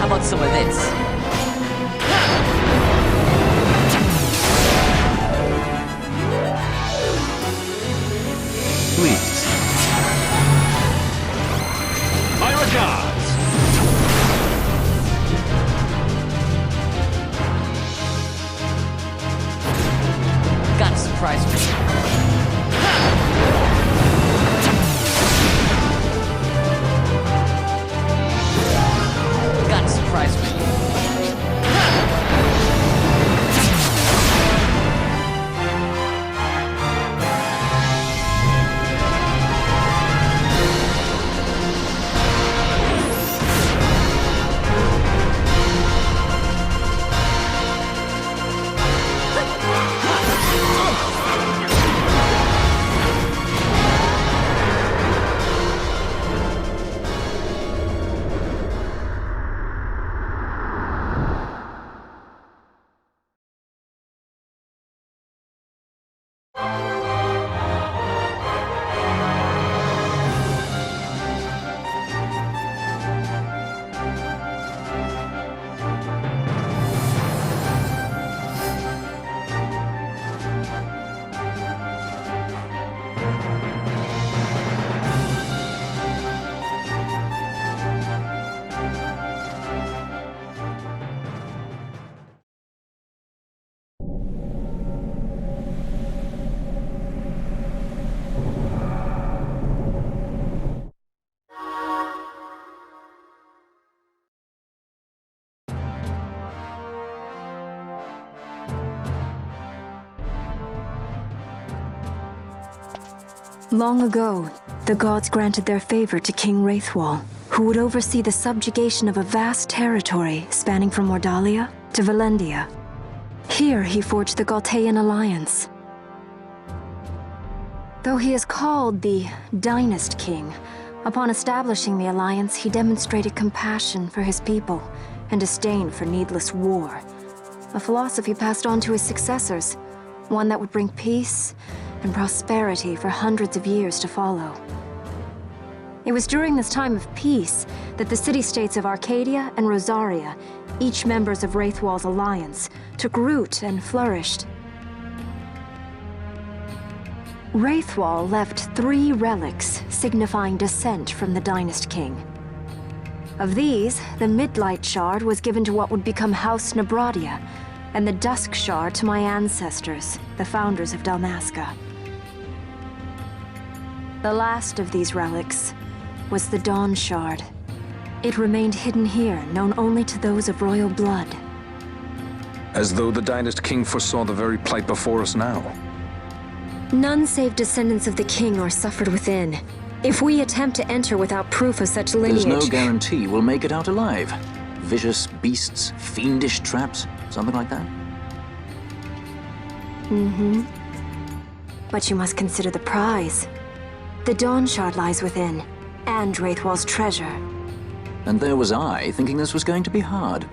How about some of this? Please. My regards! Gotta surprise me. Gotta surprise me. Long ago, the gods granted their favor to King Wraithwall, who would oversee the subjugation of a vast territory spanning from Mordalia to Valendia. Here he forged the Galtean Alliance. Though he is called the Dynast King, upon establishing the alliance he demonstrated compassion for his people and disdain for needless war. A philosophy passed on to his successors, one that would bring peace and prosperity for hundreds of years to follow. It was during this time of peace that the city-states of Arcadia and Rosaria, each members of Wraithwall's alliance, took root and flourished. Wraithwall left 3 relics signifying descent from the Dynast King. Of these, the Midlight Shard was given to what would become House Nabradia, and the Dusk Shard to my ancestors, the founders of Dalmasca. The last of these relics was the Dawn Shard. It remained hidden here, known only to those of royal blood. As though the Dynast King foresaw the very plight before us now. None save descendants of the king are suffered within. If we attempt to enter without proof of such lineage... There's no guarantee we'll make it out alive. Vicious beasts, fiendish traps, something like that? Mm-hmm. But you must consider the prize. The Dawn Shard lies within, and Wraithwall's treasure. And there was I, thinking this was going to be hard.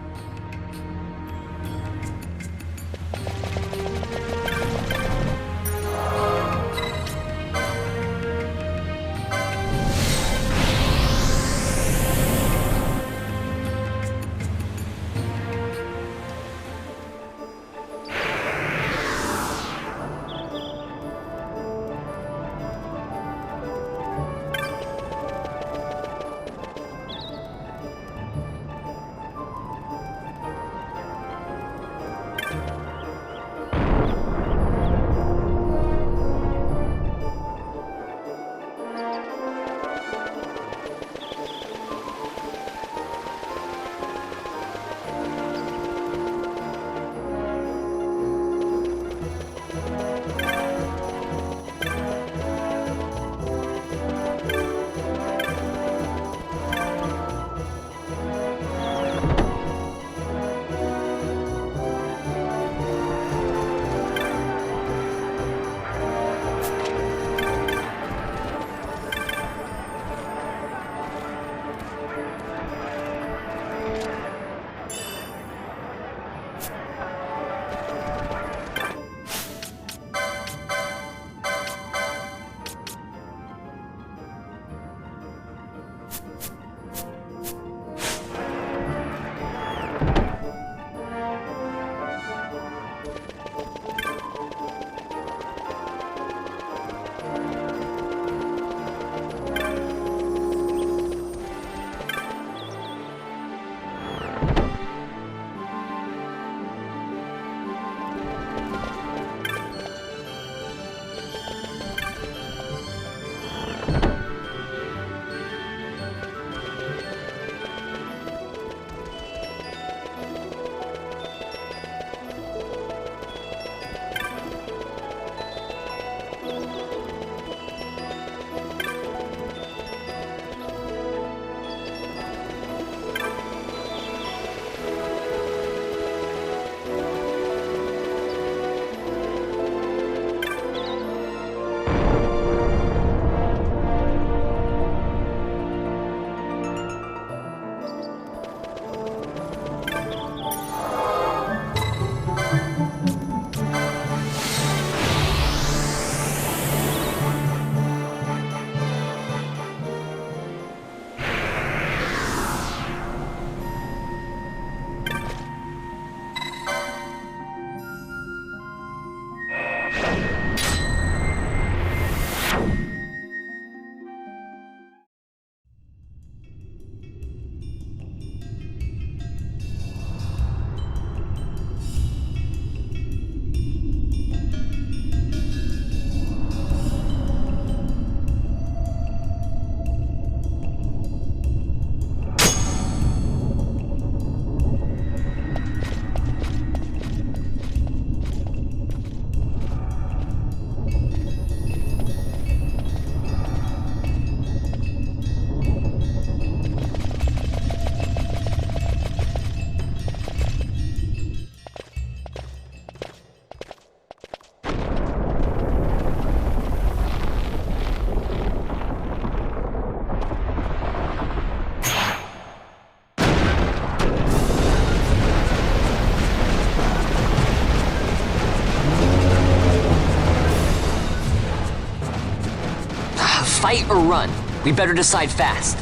Fight or run? We better decide fast.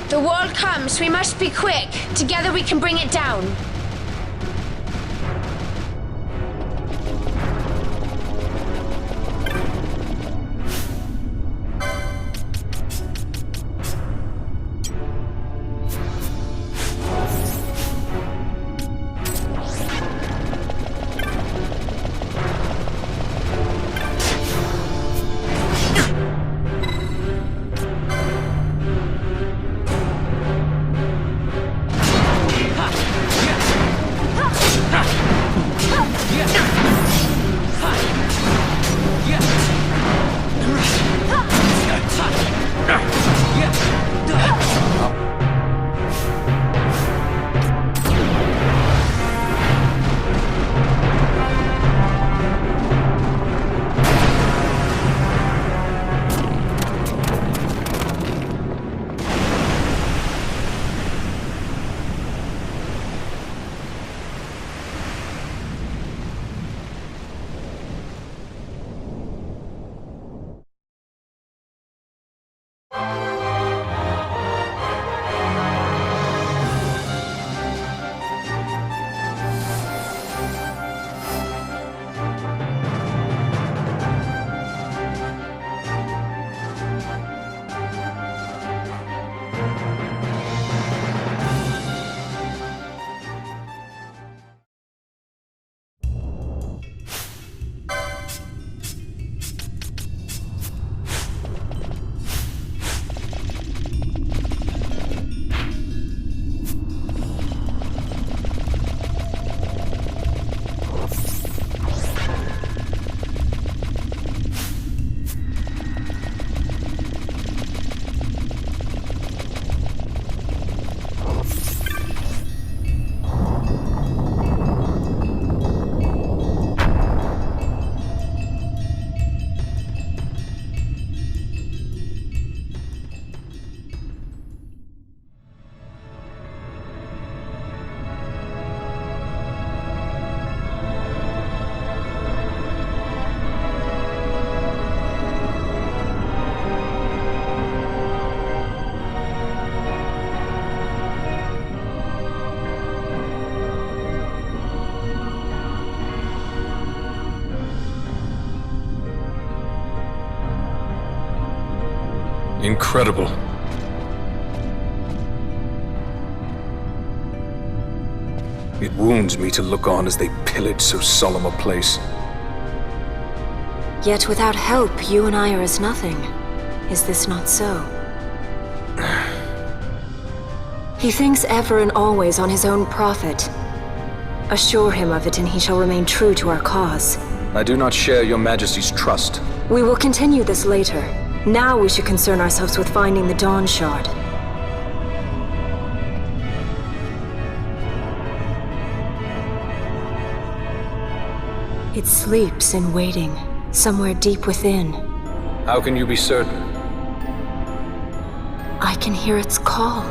The wall comes, we must be quick. Together we can bring it down. Incredible. It wounds me to look on as they pillage so solemn a place. Yet without help, you and I are as nothing. Is this not so? He thinks ever and always on his own profit. Assure him of it and he shall remain true to our cause. I do not share your majesty's trust. We will continue this later. Now we should concern ourselves with finding the Dawn Shard. It sleeps in waiting, somewhere deep within. How can you be certain? I can hear its call.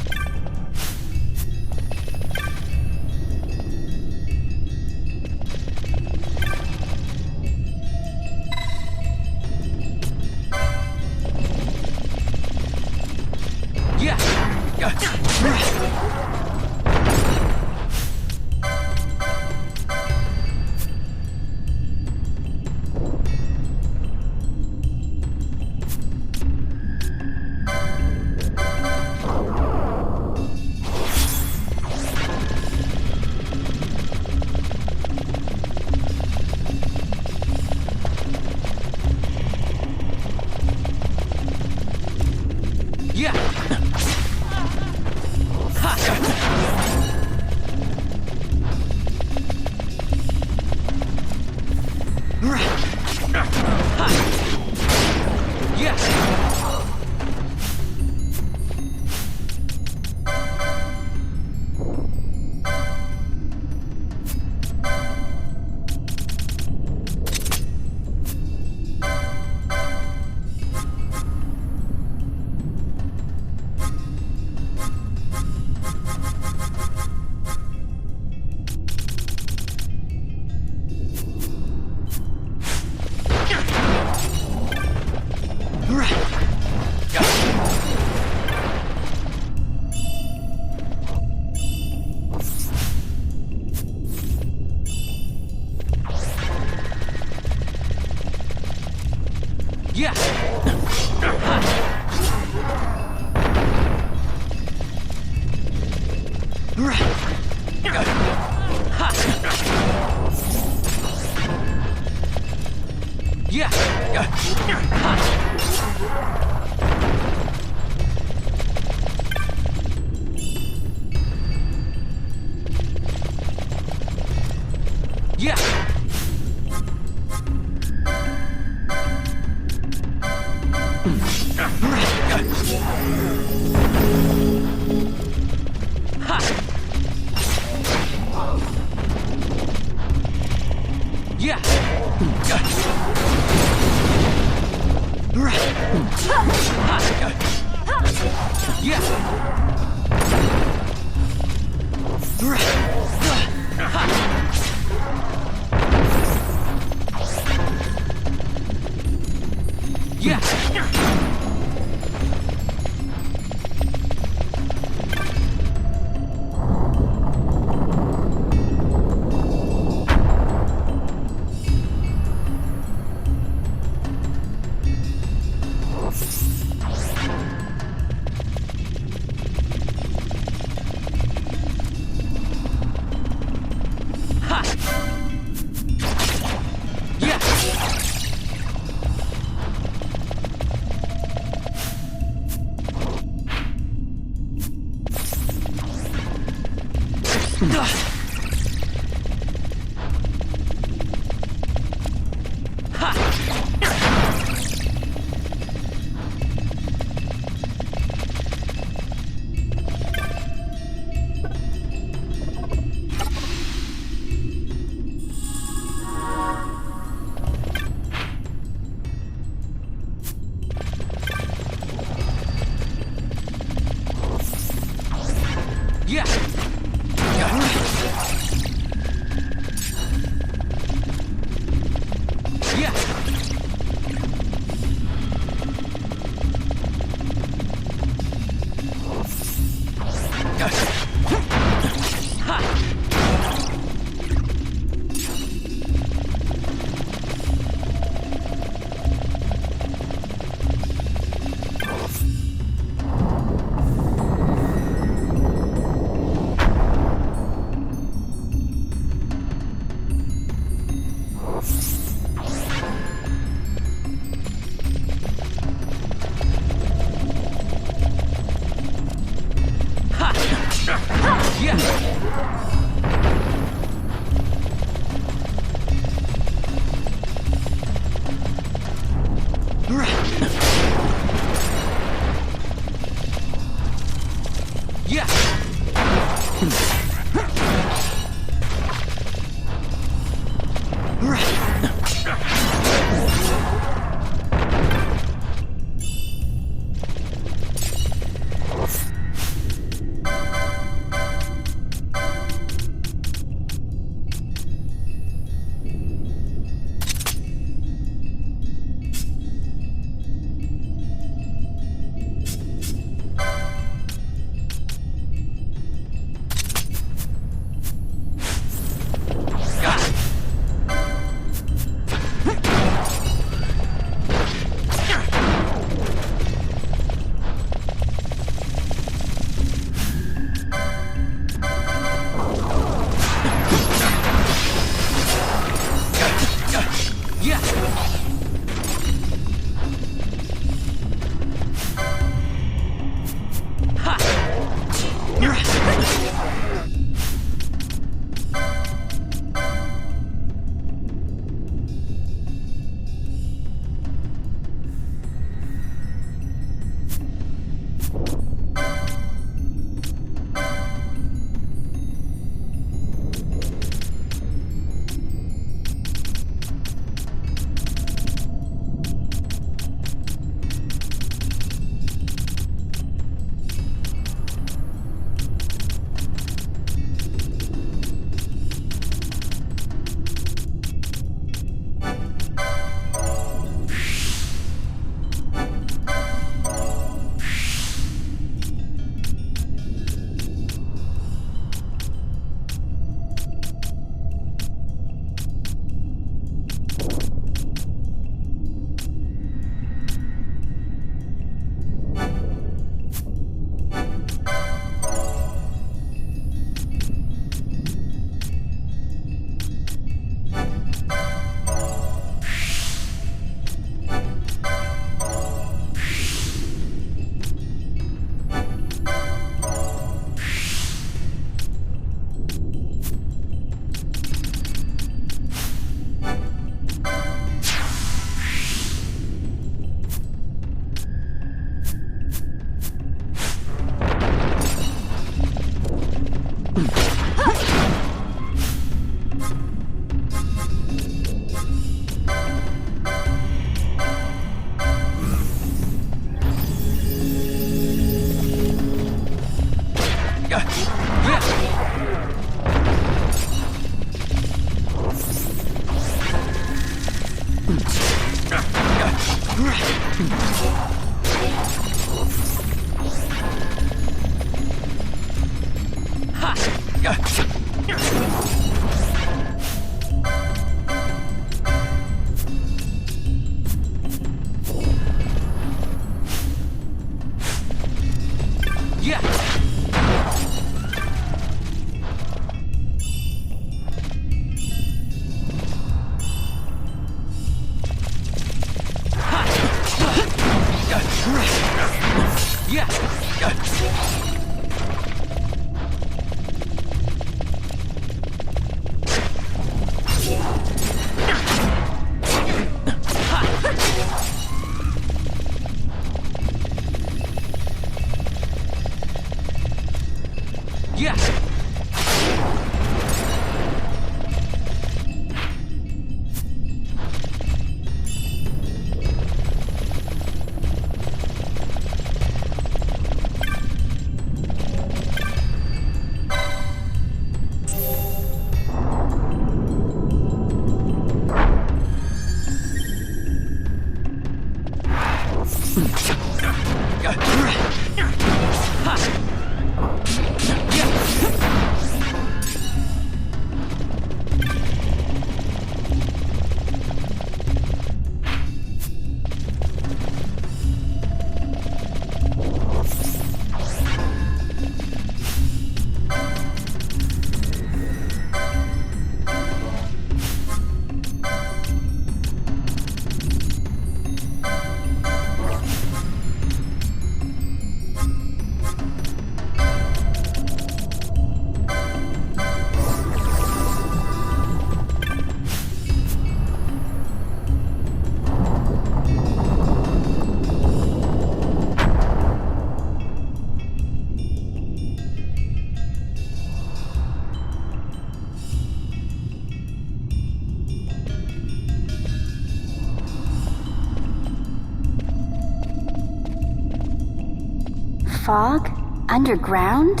Fog? Underground?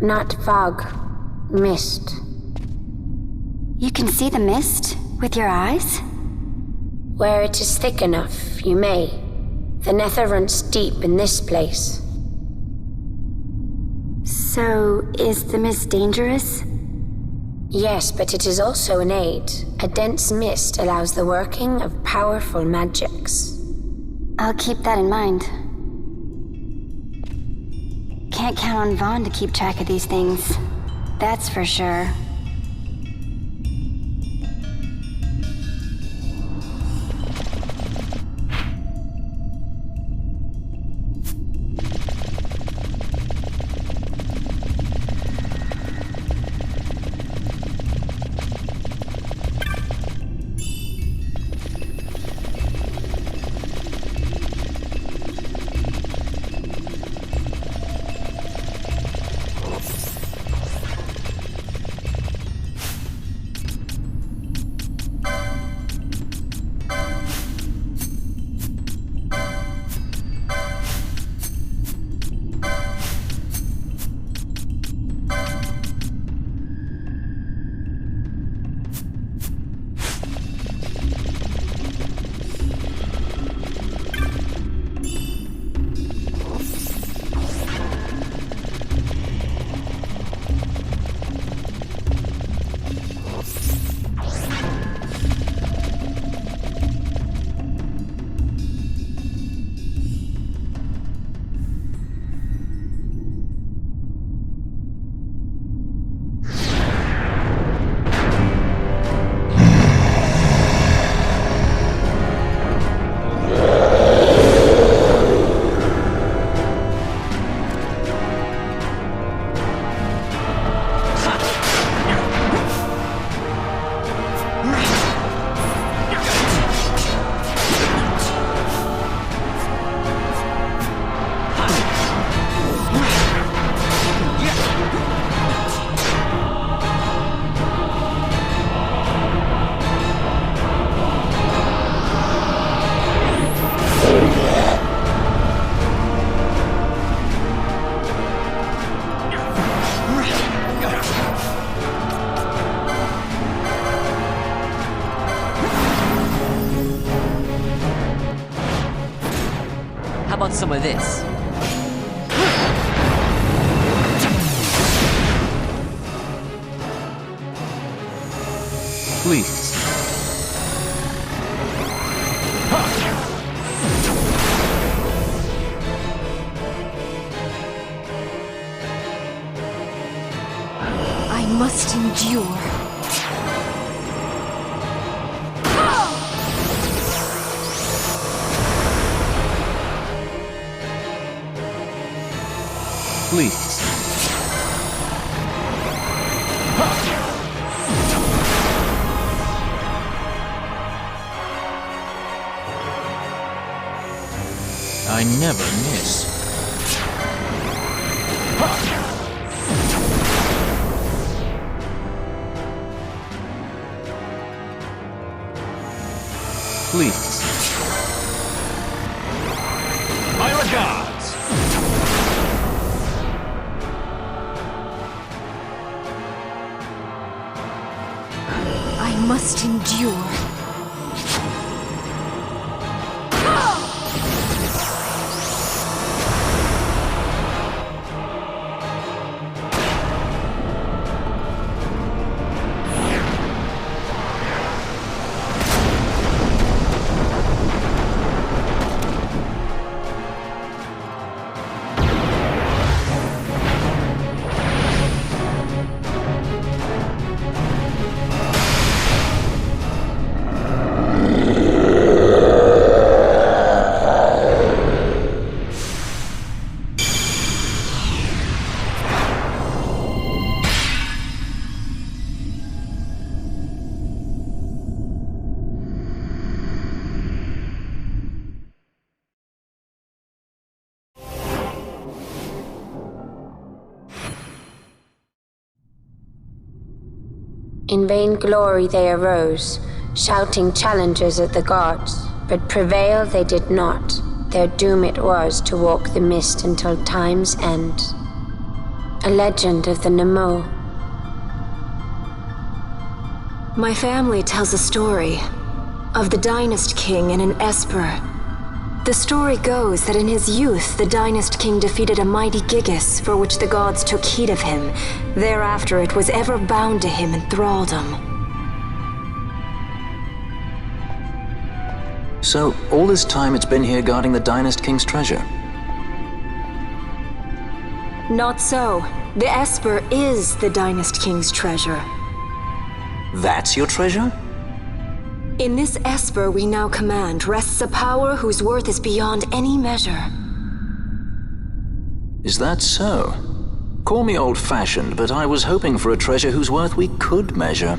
Not fog. Mist. You can see the mist with your eyes? Where it is thick enough, you may. The nether runs deep in this place. So, is the mist dangerous? Yes, but it is also an aid. A dense mist allows the working of powerful magics. I'll keep that in mind. Can't count on Vaan to keep track of these things. That's for sure. How about some of this? Please. I must endure. Please. I never miss. Please. My regards. I must endure. In vain glory they arose, shouting challenges at the gods, but prevail they did not. Their doom it was to walk the mist until time's end. A legend of the Nemo. My family tells a story of the Dynast King and an Esper. The story goes that in his youth, the Dynast King defeated a mighty Gigas, for which the gods took heed of him. Thereafter, it was ever bound to him in thraldom. So, all this time it's been here guarding the Dynast King's treasure? Not so. The Esper is the Dynast King's treasure. That's your treasure? In this Esper we now command rests a power whose worth is beyond any measure. Is that so? Call me old-fashioned, but I was hoping for a treasure whose worth we could measure.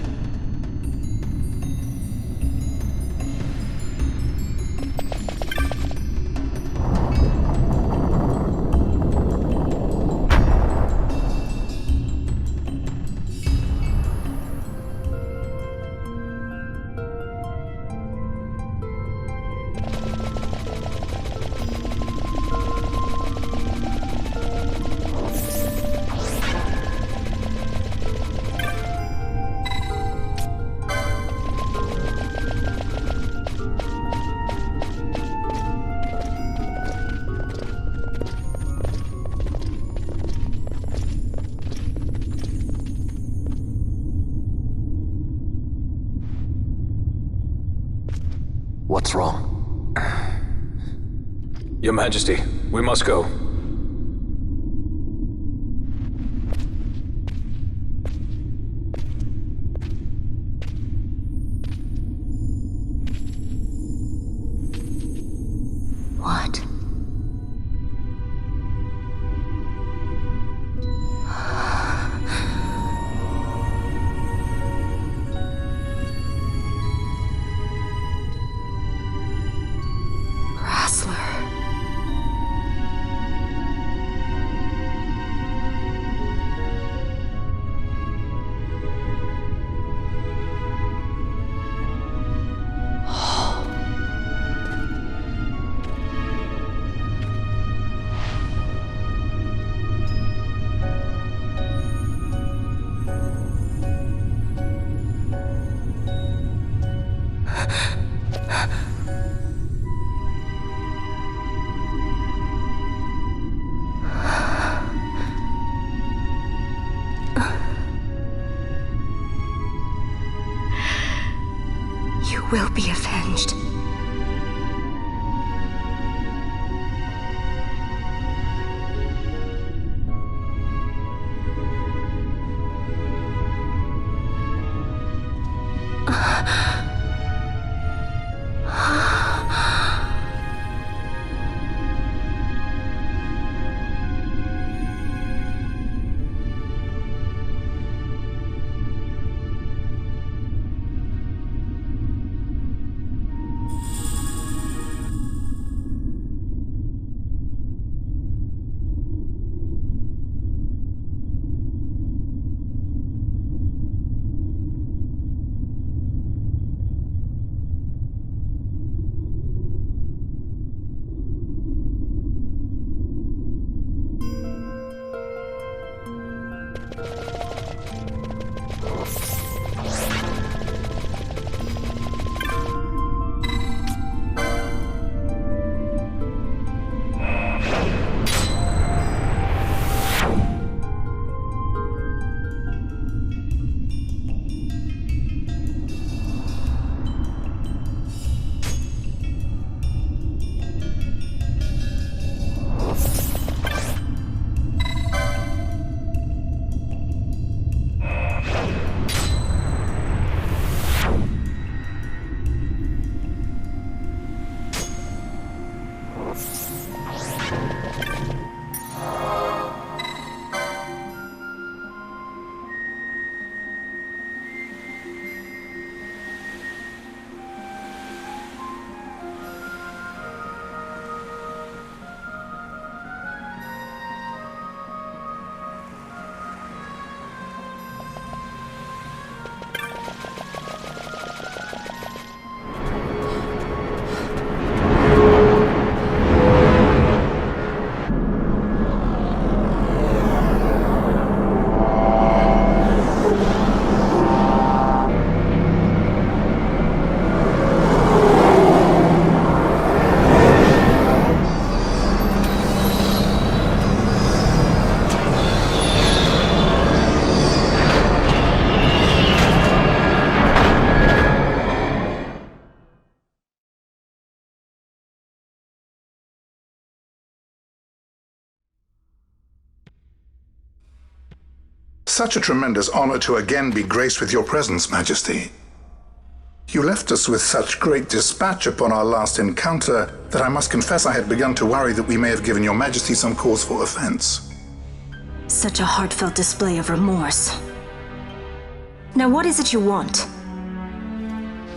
What's wrong? Your Majesty, we must go. What? Will be avenged. such a tremendous honor to again be graced with your presence, Majesty. You left us with such great dispatch upon our last encounter that I must confess I had begun to worry that we may have given your Majesty some cause for offense. Such a heartfelt display of remorse. Now what is it you want?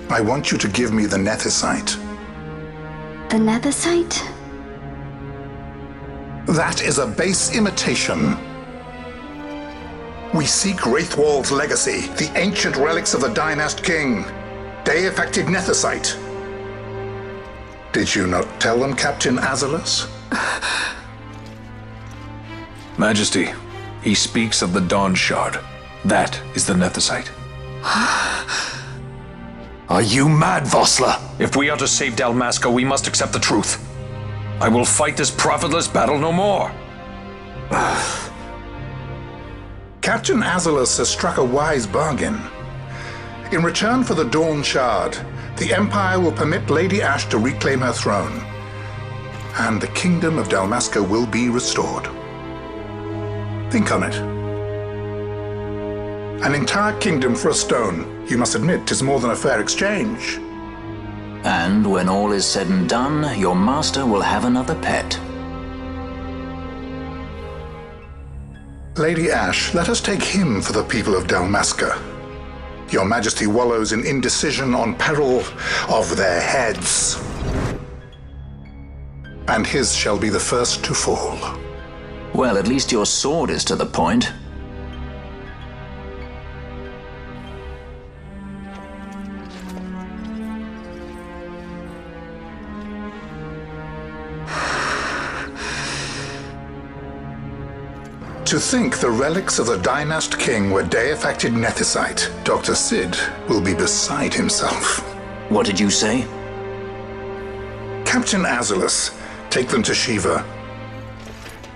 I want you to give me the Nethicite. The Nethicite? That is a base imitation. We seek Wraithwald's legacy, the ancient relics of the Dynast King. Day-affected Nethicite. Did you not tell them, Captain Ivalice? Majesty, he speaks of the Dawn Shard. That is the Nethicite. Are you mad, Vossler? If we are to save Dalmasca, we must accept the truth. I will fight this profitless battle no more. Captain Ivalice has struck a wise bargain. In return for the Dawn Shard, the Empire will permit Lady Ashe to reclaim her throne, and the Kingdom of Dalmasca will be restored. Think on it. An entire kingdom for a stone. You must admit, 'tis more than a fair exchange. And when all is said and done, your master will have another pet. Lady Ashe, let us take him for the people of Dalmasca. Your Majesty wallows in indecision on peril of their heads. And his shall be the first to fall. Well, at least your sword is to the point. To think the relics of the Dynast King were day-affected Nethicite, Dr. Sid will be beside himself. What did you say? Captain Ivalice, take them to Shiva.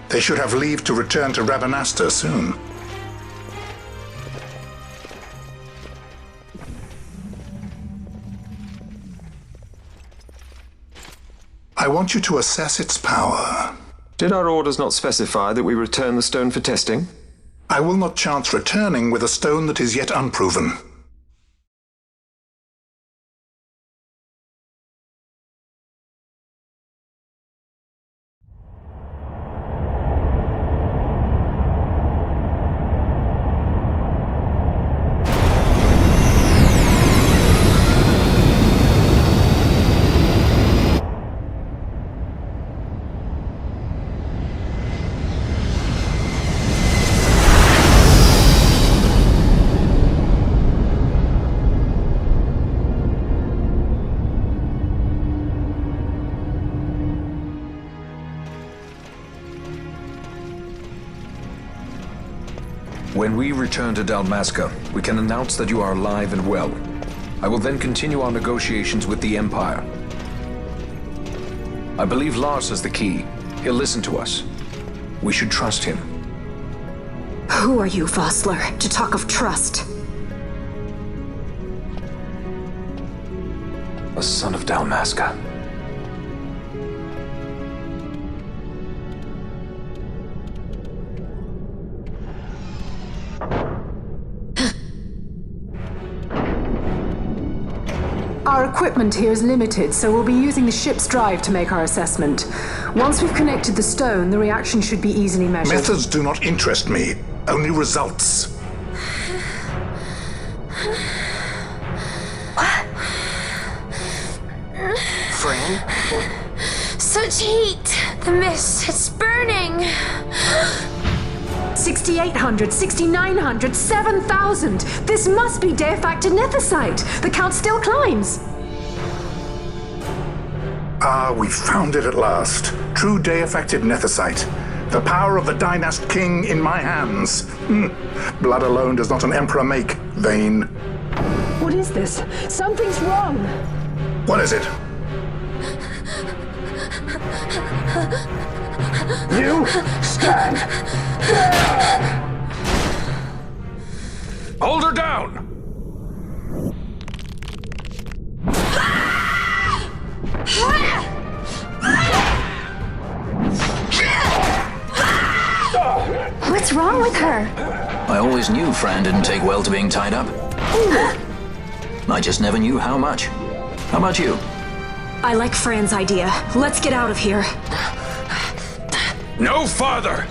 They should have leave to return to Rabanastre soon. I want you to assess its power. Did our orders not specify that we return the stone for testing? I will not chance returning with a stone that is yet unproven. When we return to Dalmasca, we can announce that you are alive and well. I will then continue our negotiations with the Empire. I believe Lars has the key. He'll listen to us. We should trust him. Who are you, Vossler, to talk of trust? A son of Dalmasca. Our equipment here is limited, so we'll be using the ship's drive to make our assessment. Once we've connected the stone, the reaction should be easily measured. Methods do not interest me, only results. What? Fran? Such heat! The mist, it's burning! 6,800, 6,900, 7,000! This must be day-affected nethicite! The count still climbs! Ah, we found it at last. True day-affected nethicite. The power of the Dynast King in my hands. Blood alone does not an emperor make, Vaan. What is this? Something's wrong! What is it? You stand there! Hold her down! What's wrong with her? I always knew Fran didn't take well to being tied up. I just never knew how much. How about you? I like Fran's idea. Let's get out of here. No farther!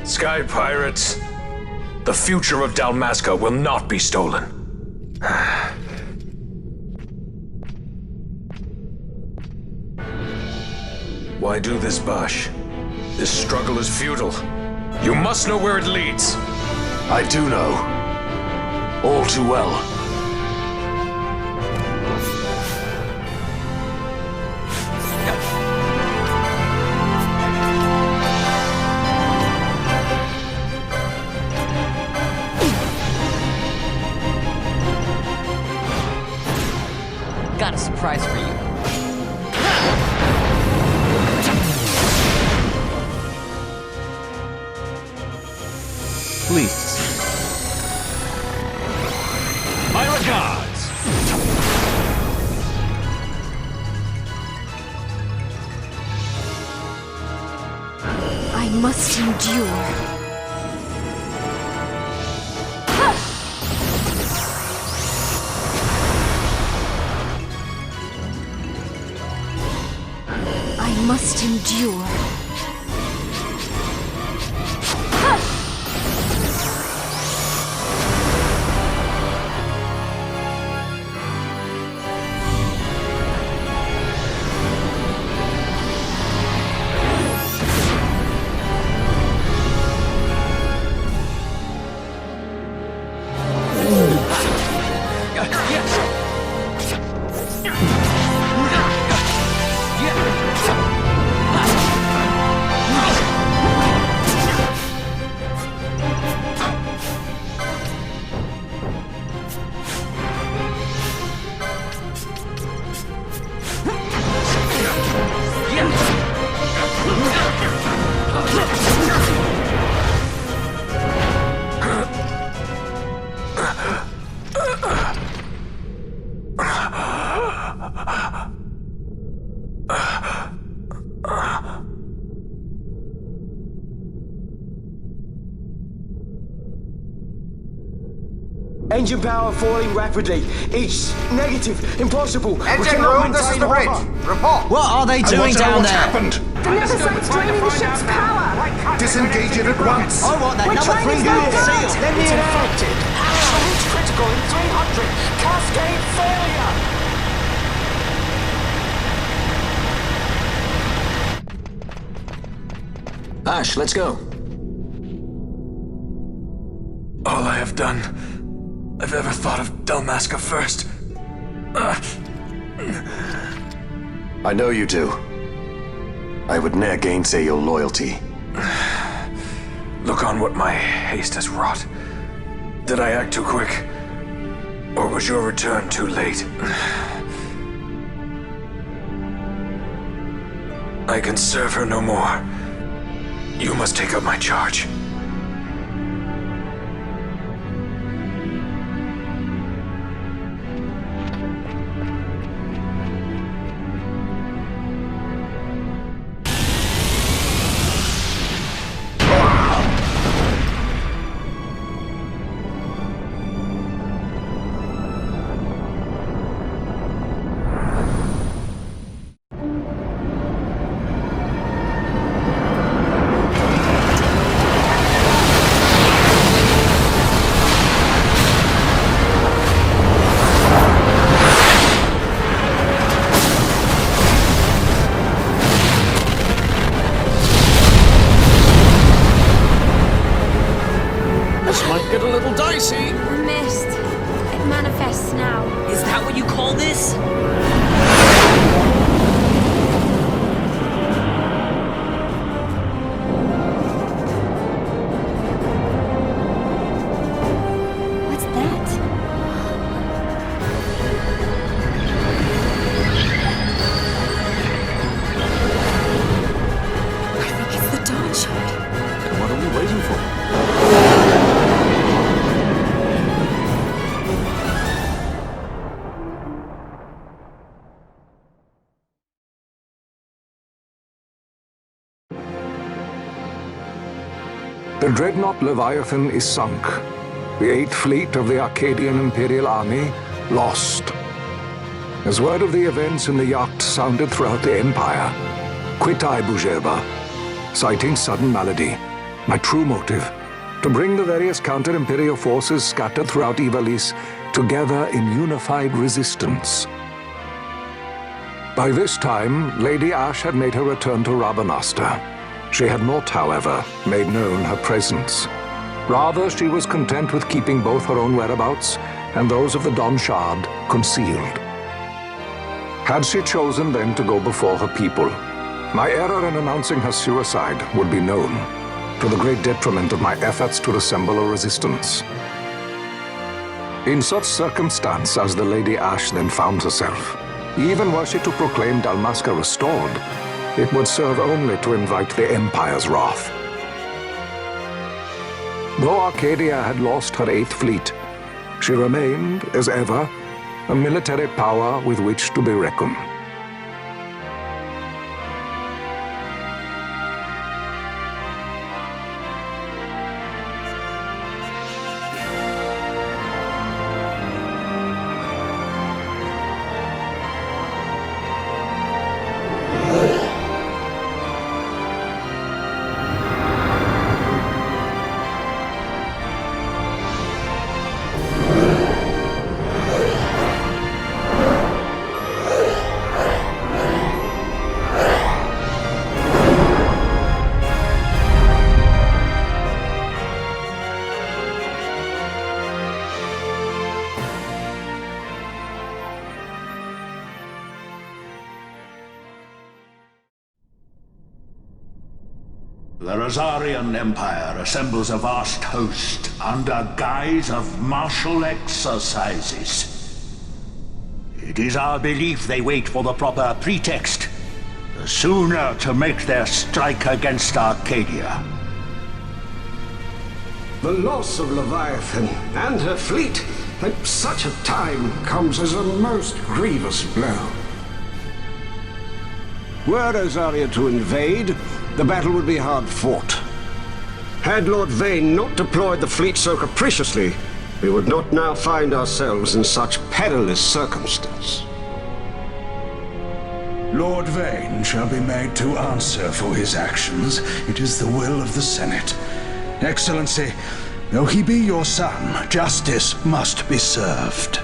Sky Pirates, the future of Dalmasca will not be stolen. Why do this, Bosch? This struggle is futile. You must know where it leads. I do know. All too well. Got a surprise for you. Please. My regards! I must endure. I must endure. Engine power falling rapidly. It's negative. Impossible. Engine room, this is the bridge. Report. What are they doing down there? Happened? The neversite's draining the ship's power! Disengage it at once. I want that We're number trying 3 to unit get seal. out. Let me infected. Absolute critical in 300. Cascade failure. Ash, let's go. All I have done, I've ever thought of Dalmasca first. I know you do. I would ne'er gainsay your loyalty. Look on what my haste has wrought. Did I act too quick? Or was your return too late? I can serve her no more. You must take up my charge. The dreadnought Leviathan is sunk. The 8th fleet of the Arcadian Imperial Army lost. As word of the events in the yacht sounded throughout the Empire, quit I Bujeba, citing sudden malady. My true motive, to bring the various counter-imperial forces scattered throughout Ivalice together in unified resistance. By this time, Lady Ash had made her return to Rabanastre. She had not, however, made known her presence. Rather, she was content with keeping both her own whereabouts and those of the Don Shard concealed. Had she chosen then to go before her people, my error in announcing her suicide would be known, to the great detriment of my efforts to assemble a resistance. In such circumstance as the Lady Ash then found herself, even were she to proclaim Dalmasca restored, it would serve only to invite the Empire's wrath. Though Arcadia had lost her 8th fleet, she remained, as ever, a military power with which to be reckoned. The Rosarian Empire assembles a vast host under guise of martial exercises. It is our belief they wait for the proper pretext, the sooner to make their strike against Arcadia. The loss of Leviathan and her fleet at such a time comes as a most grievous blow. Were Rosaria to invade, the battle would be hard fought. Had Lord Vaan not deployed the fleet so capriciously, we would not now find ourselves in such perilous circumstance. Lord Vaan shall be made to answer for his actions. It is the will of the Senate. Excellency, though he be your son, justice must be served.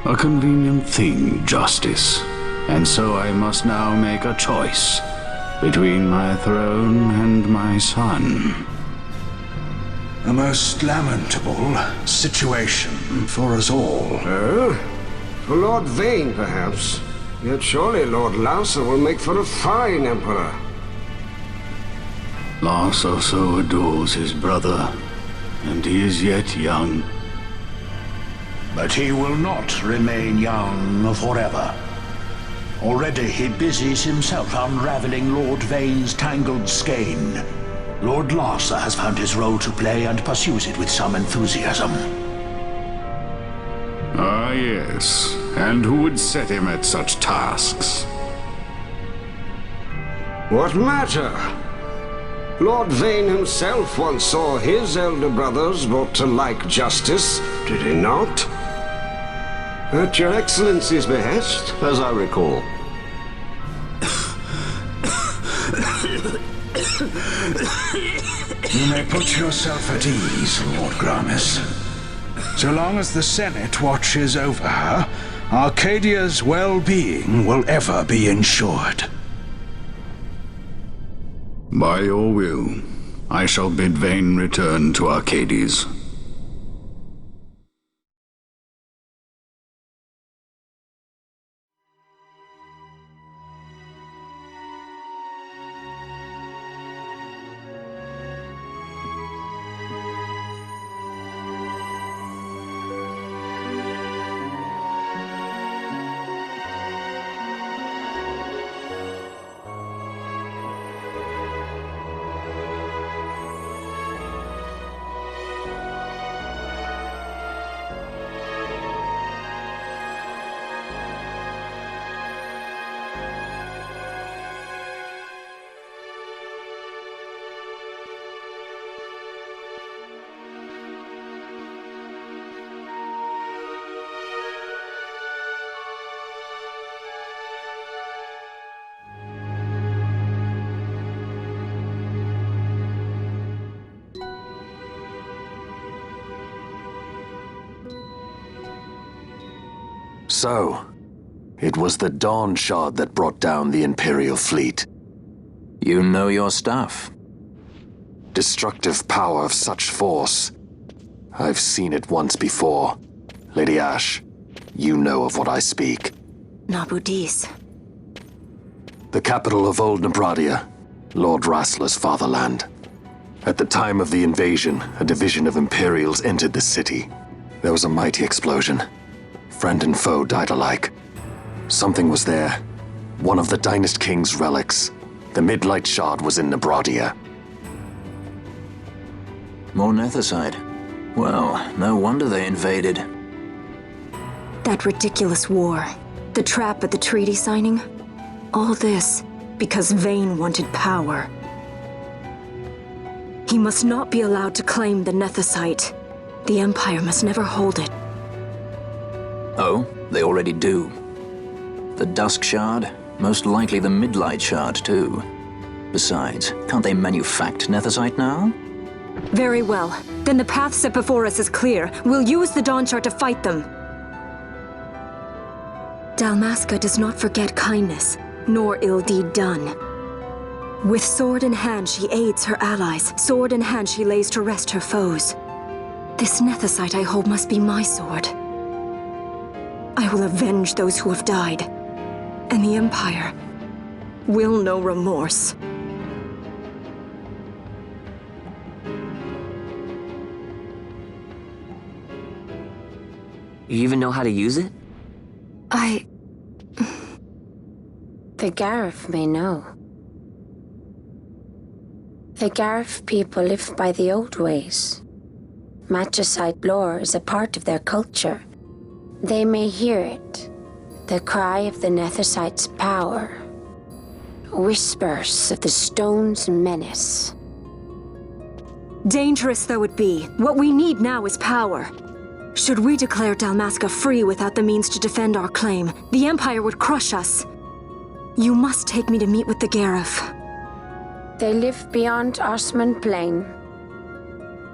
A convenient thing, justice. And so I must now make a choice between my throne and my son. A most lamentable situation for us all. Oh? For Lord Vaan, perhaps. Yet surely Lord Lauser will make for a fine emperor. Lauser so adores his brother, and he is yet young. But he will not remain young forever. Already he busies himself unraveling Lord Vaan's tangled skein. Lord Larsa has found his role to play and pursues it with some enthusiasm. Ah, yes. And who would set him at such tasks? What matter? Lord Vaan himself once saw his elder brothers brought to like justice, did he not? At your Excellency's behest, as I recall. You may put yourself at ease, Lord Gramis. So long as the Senate watches over her, Arcadia's well-being will ever be ensured. By your will, I shall bid Vaan return to Arcades. So, it was the Dawn Shard that brought down the Imperial fleet. You know your stuff. Destructive power of such force. I've seen it once before. Lady Ash, you know of what I speak. Nabudis. The capital of Old Nebradia, Lord Rassler's fatherland. At the time of the invasion, a division of Imperials entered the city. There was a mighty explosion. Friend and foe died alike. Something was there. One of the Dynast King's relics. The Midlight Shard was in Nebradia. More Nethicite. Well, no wonder they invaded. That ridiculous war. The trap at the treaty signing. All this because Vaan wanted power. He must not be allowed to claim the Nethicite. The Empire must never hold it. Oh, they already do. The Dusk Shard, most likely the Midlight Shard too. Besides, can't they manufact Nethicite now? Very well. Then the path set before us is clear. We'll use the Dawn Shard to fight them. Dalmasca does not forget kindness, nor ill deed done. With sword in hand, she aids her allies. Sword in hand, she lays to rest her foes. This Nethicite I hold must be my sword. I will avenge those who have died, and the Empire will know remorse. You even know how to use it? The Garif may know. The Garif people live by the old ways. Magicite lore is a part of their culture. They may hear it, the cry of the Nethicite's power. Whispers of the stone's menace. Dangerous though it be, what we need now is power. Should we declare Dalmasca free without the means to defend our claim, the Empire would crush us. You must take me to meet with the Garif. They live beyond Osman Plain.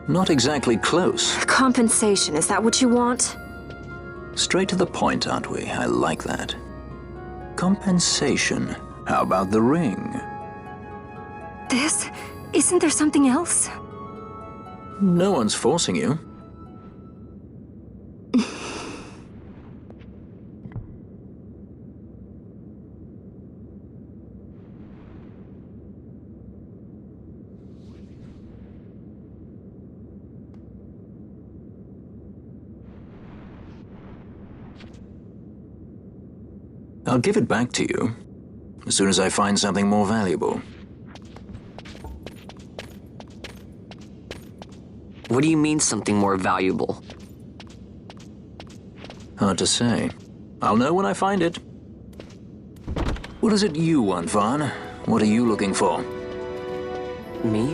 Not exactly close. Compensation, is that what you want? Straight to the point, aren't we? I like that. Compensation. How about the ring? This? Isn't there something else? No one's forcing you. I'll give it back to you as soon as I find something more valuable. What do you mean something more valuable? Hard to say. I'll know when I find it. What is it you want, Vaan? What are you looking for? Me?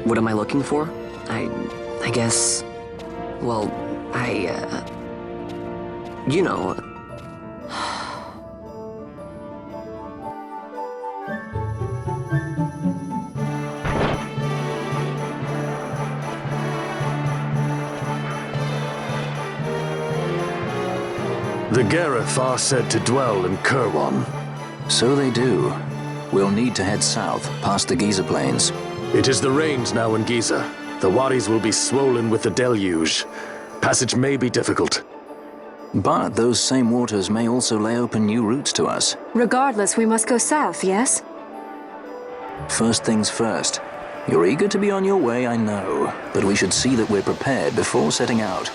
What am I looking for? I guess... Well, you know... The Garif are said to dwell in Kirwan. So they do. We'll need to head south, past the Giza Plains. It is the rains now in Giza. The wadis will be swollen with the deluge. Passage may be difficult. But those same waters may also lay open new routes to us. Regardless, we must go south, yes? First things first. You're eager to be on your way, I know. But we should see that we're prepared before setting out.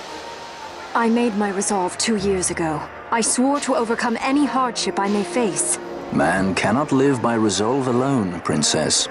I made my resolve 2 years ago. I swore to overcome any hardship I may face. Man cannot live by resolve alone, Princess.